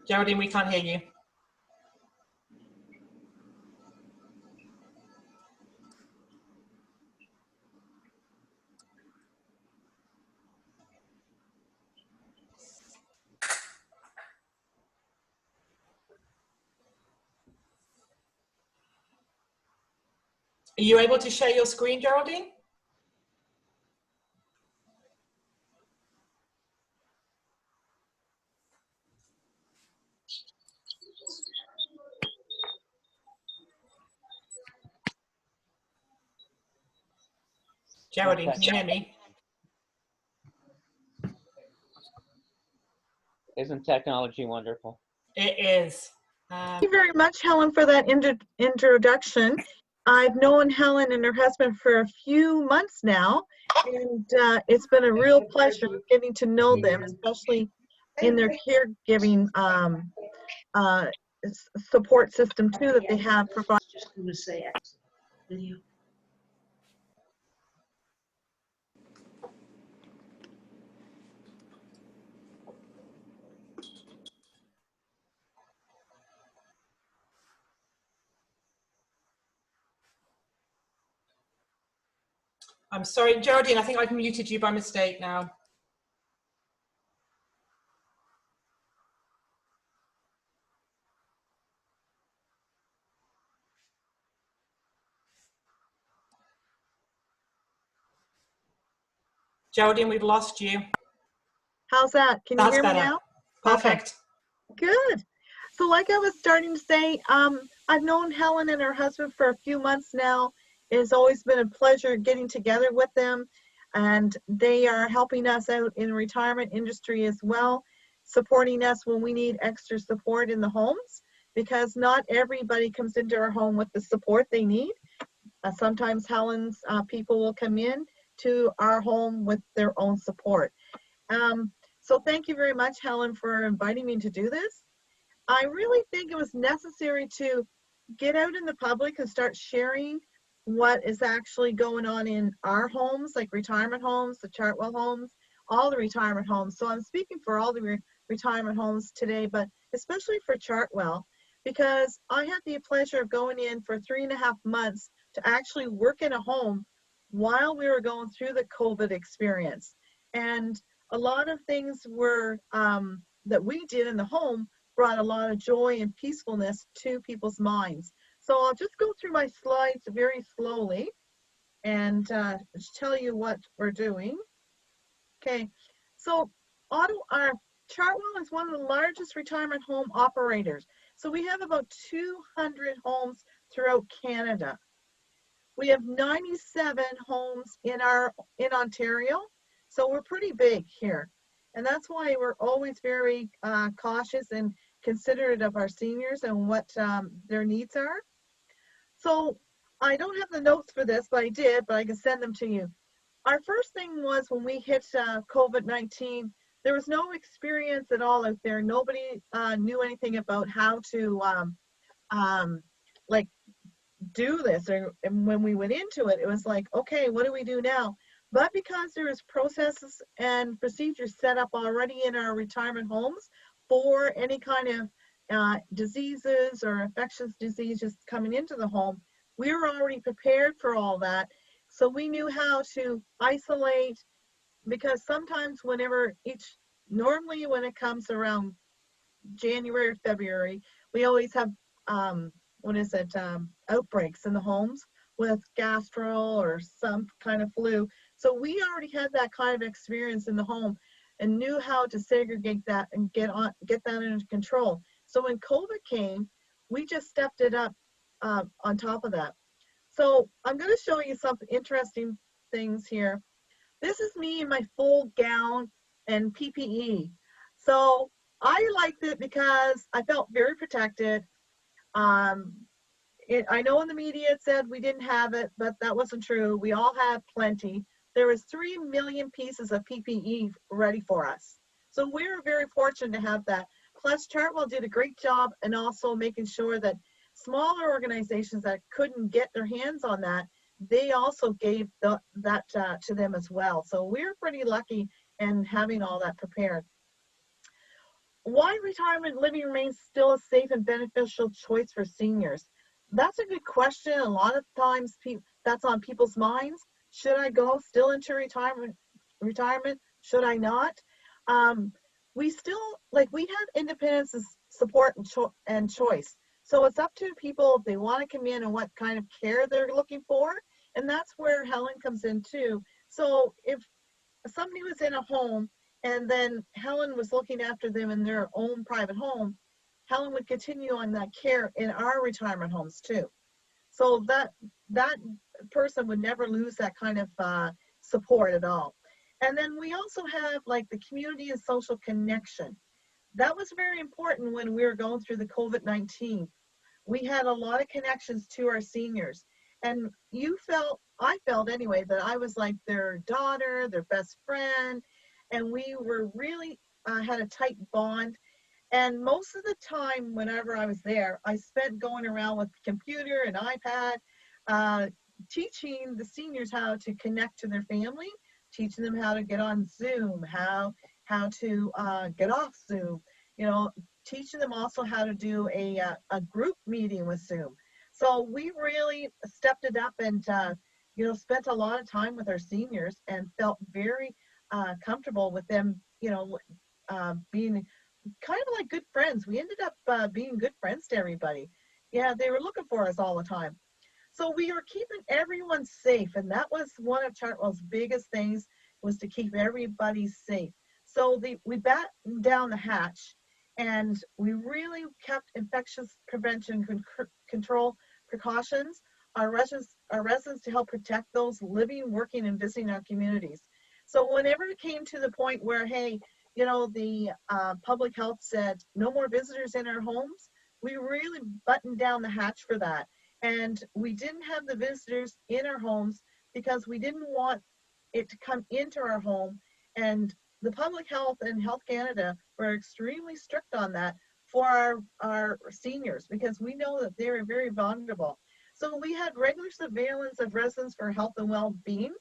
Geraldine, we can't hear you. Are you able to share your screen, Geraldine? Geraldine, can you hear me? Isn't technology wonderful? It is. Thank you very much, Helen, for that introduction. I've known Helen and her husband for a few months now, and it's been a real pleasure getting to know them, especially in their caregiving support system too that they have provided. Just going to say video. I'm sorry, Geraldine, I think I've muted you by mistake now. Geraldine, we've lost you. How's that? Can you hear me now? Perfect. Okay. Good. So like I was starting to say, I've known Helen and her husband for a few months now. It has always been a pleasure getting together with them, and they are helping us out in the retirement industry as well, supporting us when we need extra support in the homes, because not everybody comes into our home with the support they need. Sometimes Helen's people will come in to our home with their own support. So thank you very much, Helen, for inviting me to do this. I really think it was necessary to get out in the public and start sharing what is actually going on in our homes, like retirement homes, the Chartwell homes, all the retirement homes. So I'm speaking for all the retirement homes today, but especially for Chartwell, because I had the pleasure of going in for 3.5 months to actually work in a home while we were going through the COVID experience. And a lot of things were that we did in the home brought a lot of joy and peacefulness to people's minds. So I'll just go through my slides very slowly and tell you what we're doing. Okay, so Ottawa, Chartwell is one of the largest retirement home operators. So we have about 200 homes throughout Canada. We have 97 homes in Ontario, so we're pretty big here. And that's why we're always very cautious and considerate of our seniors and what their needs are. So I don't have the notes for this, but I can send them to you. Our first thing was when we hit COVID-19, there was no experience at all out there. Nobody knew anything about how to like do this. And when we went into it, it was like, okay, what do we do now? But because there is processes and procedures set up already in our retirement homes for any kind of diseases or infectious diseases coming into the home, we were already prepared for all that. So we knew how to isolate, because sometimes normally when it comes around January or February, we always have, outbreaks in the homes with gastro or some kind of flu. So we already had that kind of experience in the home and knew how to segregate that and get that under control. So when COVID came, we just stepped it up on top of that. So I'm going to show you some interesting things here. This is me in my full gown and PPE. So I liked it because I felt very protected. I know in the media it said we didn't have it, but that wasn't true. We all had plenty. There was 3 million pieces of PPE ready for us. So we were very fortunate to have that. Plus Chartwell did a great job and also making sure that smaller organizations that couldn't get their hands on that, they also gave that to them as well. So we're pretty lucky in having all that prepared. why retirement living remains still a safe and beneficial choice for seniors? That's a good question. A lot of times that's on people's minds. Should I go still into retirement? Should I not? We still, like, we have independence, support, and choice. So it's up to people if they want to come in and what kind of care they're looking for. And that's where Helen comes in too. So if somebody was in a home and then Helen was looking after them in their own private home, Helen would continue on that care in our retirement homes too. So that person would never lose that kind of support at all. And then we also have like the community and social connection. That was very important when we were going through the COVID-19. We had a lot of connections to our seniors. And I felt anyway, that I was like their daughter, their best friend, and we were really had a tight bond. And most of the time, whenever I was there, I spent going around with the computer and iPad, teaching the seniors how to connect to their family, teaching them how to get on Zoom, how to get off Zoom, teaching them also how to do a group meeting with Zoom. So we really stepped it up and, spent a lot of time with our seniors and felt very comfortable with them, being kind of like good friends. We ended up being good friends to everybody. Yeah, they were looking for us all the time. So we were keeping everyone safe, and that was one of Chartwell's biggest things, was to keep everybody safe. So we battened down the hatch, and we really kept infectious prevention control precautions, our residents to help protect those living, working, and visiting our communities. So whenever it came to the point where, hey, the public health said no more visitors in our homes, we really buttoned down the hatch for that. And we didn't have the visitors in our homes because we didn't want it to come into our home. And the public health and Health Canada were extremely strict on that for our seniors, because we know that they are very vulnerable. So we had regular surveillance of residents for health and well-being.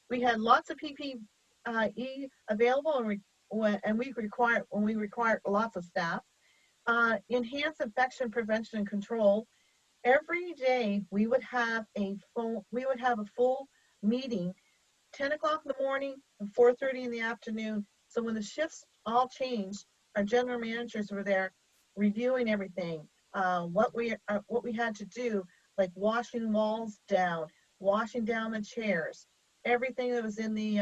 We had lots of PPE available, and we required lots of staff. Enhanced infection prevention and control. Every day we would have a full meeting, 10 o'clock in the morning and 4:30 in the afternoon. So when the shifts all changed, our general managers were there reviewing everything, what we had to do, like washing walls down, washing down the chairs, everything that was in the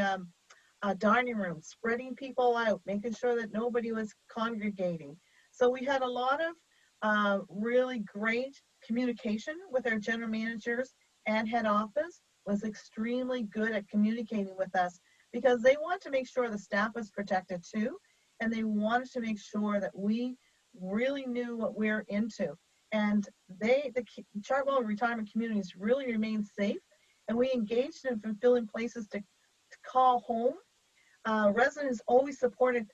dining room, spreading people out, making sure that nobody was congregating. So we had a lot of really great communication with our general managers, and head office was extremely good at communicating with us, because they want to make sure the staff was protected too, and they wanted to make sure that we really knew what we're into. And the Chartwell retirement communities really remained safe, and we engaged in fulfilling places to call home. Residents always supported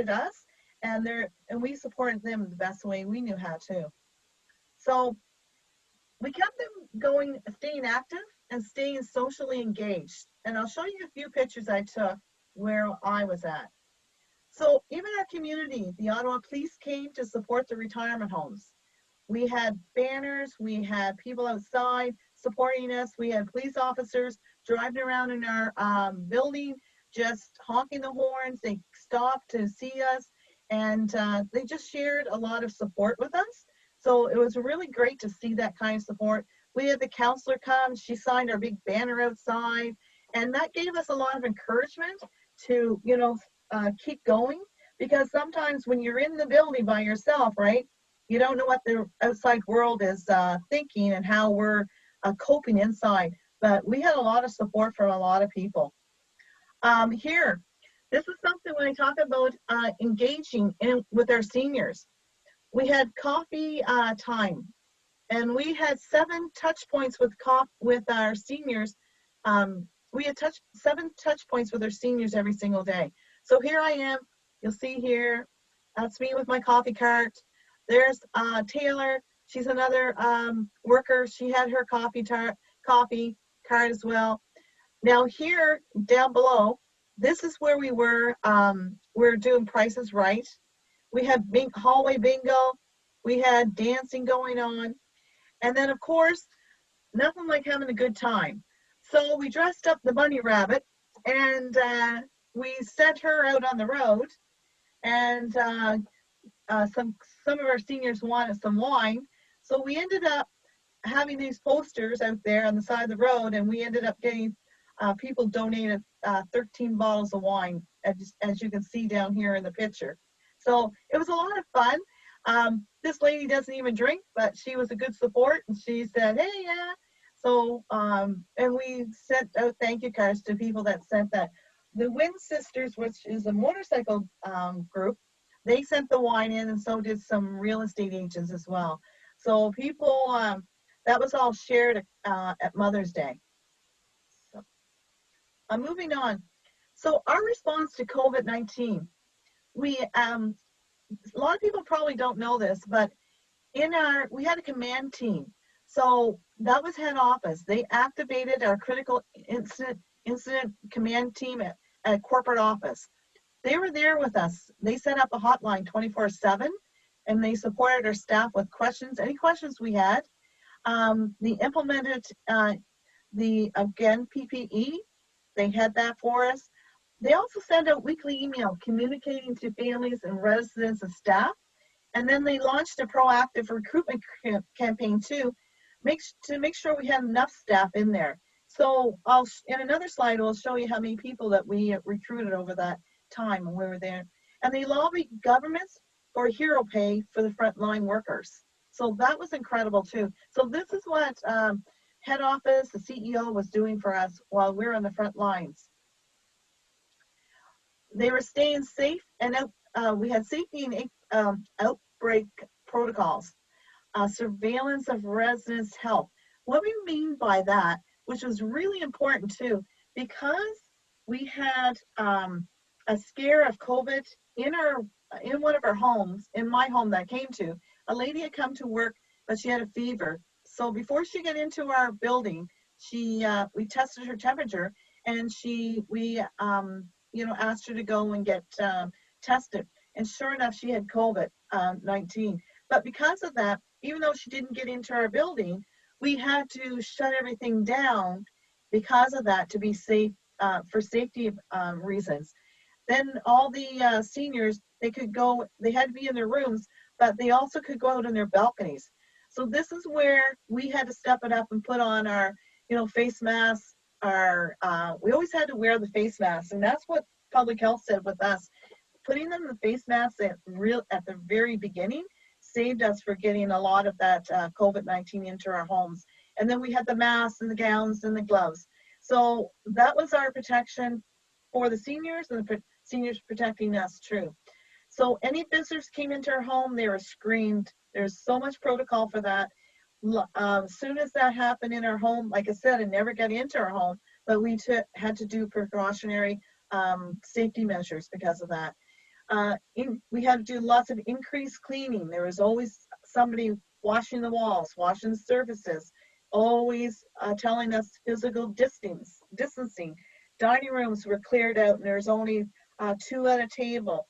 us, and we supported them the best way we knew how to. So we kept them going, staying active and staying socially engaged. And I'll show you a few pictures I took where I was at. So even our community, the Ottawa Police came to support the retirement homes. We had banners, we had people outside supporting us, we had police officers driving around in our building, just honking the horns. They stopped to see us, and they just shared a lot of support with us. So it was really great to see that kind of support. We had the counselor come, she signed our big banner outside, and that gave us a lot of encouragement to, keep going, because sometimes when you're in the building by yourself, right, you don't know what the outside world is thinking and how we're coping inside. But we had a lot of support from a lot of people. Here, this is something when I talk about engaging with our seniors. We had coffee time, and we had 7 touch points with our seniors. We had 7 touch points with our seniors every single day. So here I am. You'll see here, that's me with my coffee cart. There's Taylor. She's another worker. She had her coffee cart as well. Now here, down below, this is where we were. We're doing Price is Right. We had hallway bingo. We had dancing going on. And then, of course, nothing like having a good time. So we dressed up the bunny rabbit, and we sent her out on the road. And some of our seniors wanted some wine. So we ended up having these posters out there on the side of the road, and we ended up getting people donated 13 bottles of wine, as you can see down here in the picture. So it was a lot of fun. This lady doesn't even drink, but she was a good support, and she said, hey, yeah. So, and we sent out thank you cards to people that sent that. The Wind Sisters, which is a motorcycle group, they sent the wine in, and so did some real estate agents as well. So people, that was all shared at Mother's Day. So, moving on. So our response to COVID-19, we, a lot of people probably don't know this, but we had a command team. So that was head office. They activated our critical incident command team at corporate office. They were there with us. They set up a hotline 24/7, and they supported our staff with questions, any questions we had. They implemented again, PPE. They had that for us. They also send out weekly email communicating to families and residents and staff. And then they launched a proactive recruitment campaign too, to make sure we had enough staff in there. So in another slide, I'll show you how many people that we recruited over that time when we were there. And they lobbied governments for hero pay for the frontline workers. So that was incredible too. So this is what head office, the CEO, was doing for us while we were on the front lines. They were staying safe, and we had safety and outbreak protocols, surveillance of residents' health. What we mean by that, which was really important too, because we had a scare of COVID in one of our homes, in my home that I came to. A lady had come to work, but she had a fever. So before she got into our building, we tested her temperature, and we asked her to go and get tested. And sure enough, she had COVID-19. But because of that, even though she didn't get into our building, we had to shut everything down because of that, to be safe, for safety reasons. Then all the seniors, they had to be in their rooms, but they also could go out on their balconies. So this is where we had to step it up and put on our, face masks. We always had to wear the face masks, and that's what public health said with us. Putting them in the face masks at the very beginning saved us for getting a lot of that COVID-19 into our homes. And then we had the masks and the gowns and the gloves. So that was our protection for the seniors, and the seniors protecting us too. So any visitors came into our home, they were screened. There's so much protocol for that. As soon as that happened in our home, like I said, it never got into our home, but we had to do precautionary safety measures because of that. We had to do lots of increased cleaning. There was always somebody washing the walls, washing the surfaces, always telling us physical distancing. Dining rooms were cleared out, and there's only 2 at a table,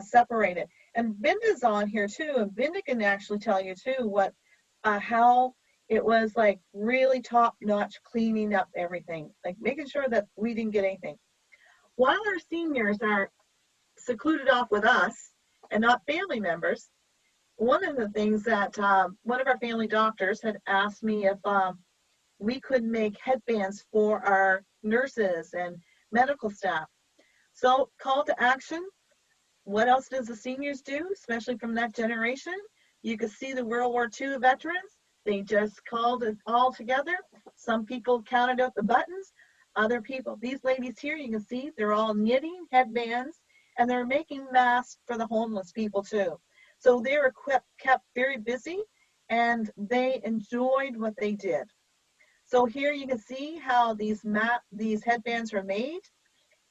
separated. And Binda's on here too, and Binda can actually tell you too how it was like really top-notch cleaning up everything, like making sure that we didn't get anything. While our seniors are secluded off with us and not family members, one of the things that one of our family doctors had asked me if we could make headbands for our nurses and medical staff. So call to action. What else does the seniors do, especially from that generation? You could see the World War II veterans. They just called it all together. Some people counted out the buttons. Other people, these ladies here, you can see they're all knitting headbands, and they're making masks for the homeless people too. So they were kept very busy, and they enjoyed what they did. So here you can see how these headbands were made.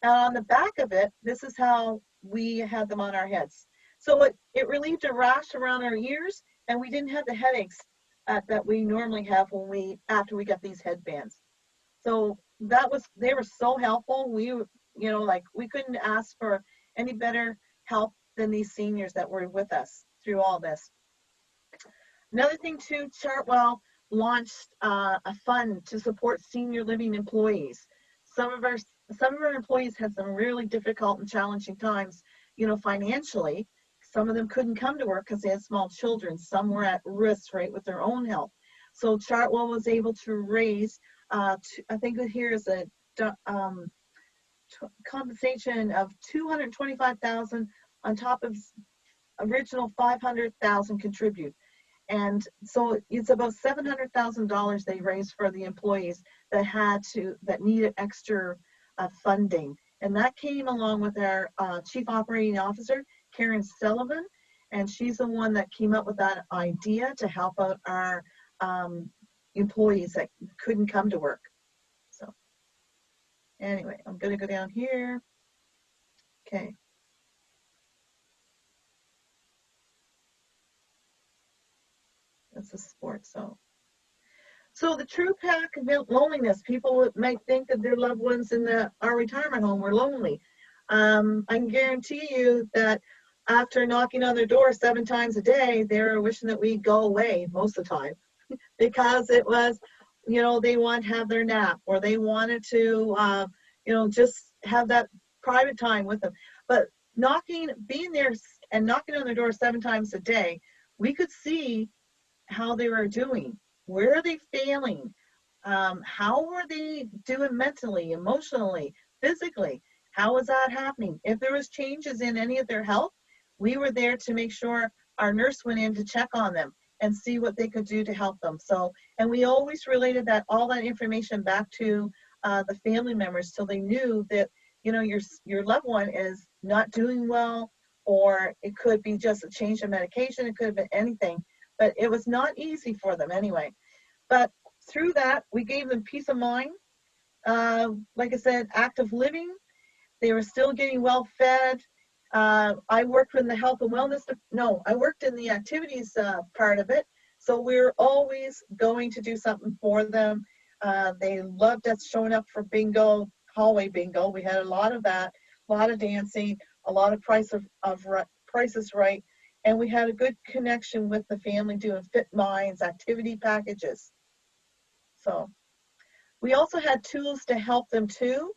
And on the back of it, this is how we had them on our heads. So it relieved a rash around our ears, and we didn't have the headaches that we normally have after we got these headbands. So they were so helpful. We couldn't ask for any better help than these seniors that were with us through all this. Another thing too, Chartwell launched a fund to support senior living employees. Some of our employees had some really difficult and challenging times, financially. Some of them couldn't come to work because they had small children. Some were at risk, right, with their own health. So Chartwell was able to raise, I think here is a compensation of $225,000 on top of original $500,000 contribute. And so it's about $700,000 they raised for the employees that needed extra funding. And that came along with our Chief Operating Officer, Karen Sullivan, and she's the one that came up with that idea to help out our employees that couldn't come to work. So anyway, I'm going to go down here. Okay. That's a sport. So the true pack of loneliness, people might think that their loved ones in our retirement home were lonely. I can guarantee you that after knocking on their door 7 times a day, they were wishing that we'd go away most of the time because it was, they want to have their nap, or they wanted to, just have that private time with them. But being there and knocking on their door 7 times a day, we could see how they were doing. Where are they failing? How are they doing mentally, emotionally, physically? How was that happening? If there was changes in any of their health, we were there to make sure our nurse went in to check on them and see what they could do to help them. So, and we always related all that information back to the family members, so they knew that, your loved one is not doing well, or it could be just a change of medication. It could have been anything. But it was not easy for them anyway. But through that, we gave them peace of mind. Like I said, active living. They were still getting well fed. I worked in the health and wellness. I worked in the activities part of it. So we're always going to do something for them. They loved us showing up for bingo, hallway bingo. We had a lot of that, a lot of dancing, a lot of Prices Right. And we had a good connection with the family doing Fit Minds, activity packages. So we also had tools to help them too,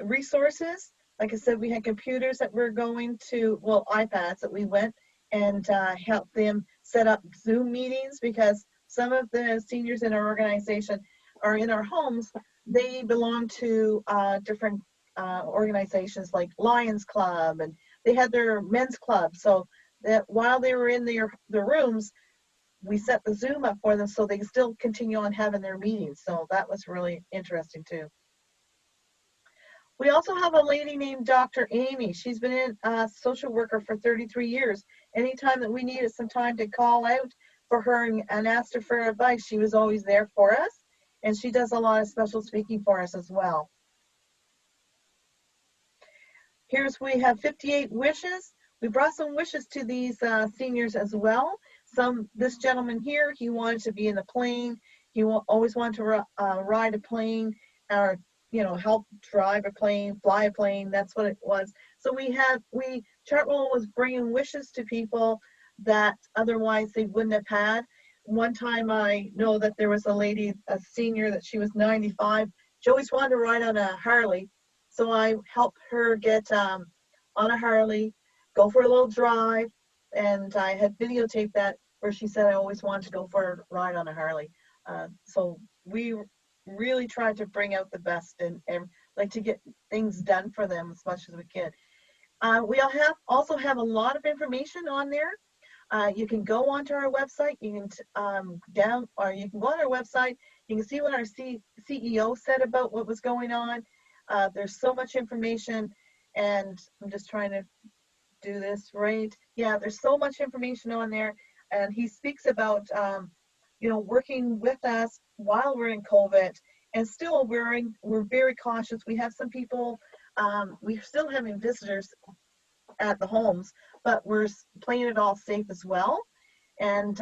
resources. Like I said, we had computers that we're going to, iPads that we went and helped them set up Zoom meetings, because some of the seniors in our organization are in our homes. They belong to different organizations like Lions Club, and they had their men's club. So that while they were in their rooms, we set the Zoom up for them so they can still continue on having their meetings. So that was really interesting too. We also have a lady named Dr. Amy. She's been a social worker for 33 years. Anytime that we needed some time to call out for her and asked her for advice, she was always there for us. And she does a lot of special speaking for us as well. We have 58 wishes. We brought some wishes to these seniors as well. This gentleman here, he wanted to be in a plane. He always wanted to ride a plane, or help drive a plane, fly a plane. That's what it was. So Chartwell was bringing wishes to people that otherwise they wouldn't have had. One time I know that there was a senior, that she was 95. She always wanted to ride on a Harley. So I helped her get on a Harley, go for a little drive, and I had videotaped that where she said I always wanted to go for a ride on a Harley. So we really tried to bring out the best and like to get things done for them as much as we can. We also have a lot of information on there. You can go onto our website. You can you can go on our website. You can see what our CEO said about what was going on. There's so much information, and I'm just trying to do this right. Yeah, there's so much information on there, and he speaks about working with us while we're in COVID, and still we're very cautious. We have some people, we're still having visitors at the homes, but we're playing it all safe as well. And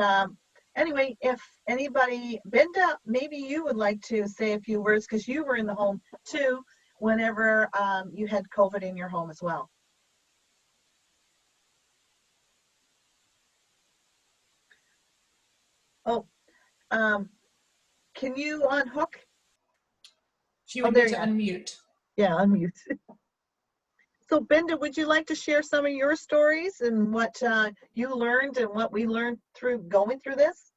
anyway, if anybody, Binda, maybe you would like to say a few words, because you were in the home too whenever you had COVID in your home as well. Oh, can you unhook? She Oh, would there need to you are. unmute. Yeah, unmute. So Binda, would you like to share some of your stories and what you learned and what we learned through going through this?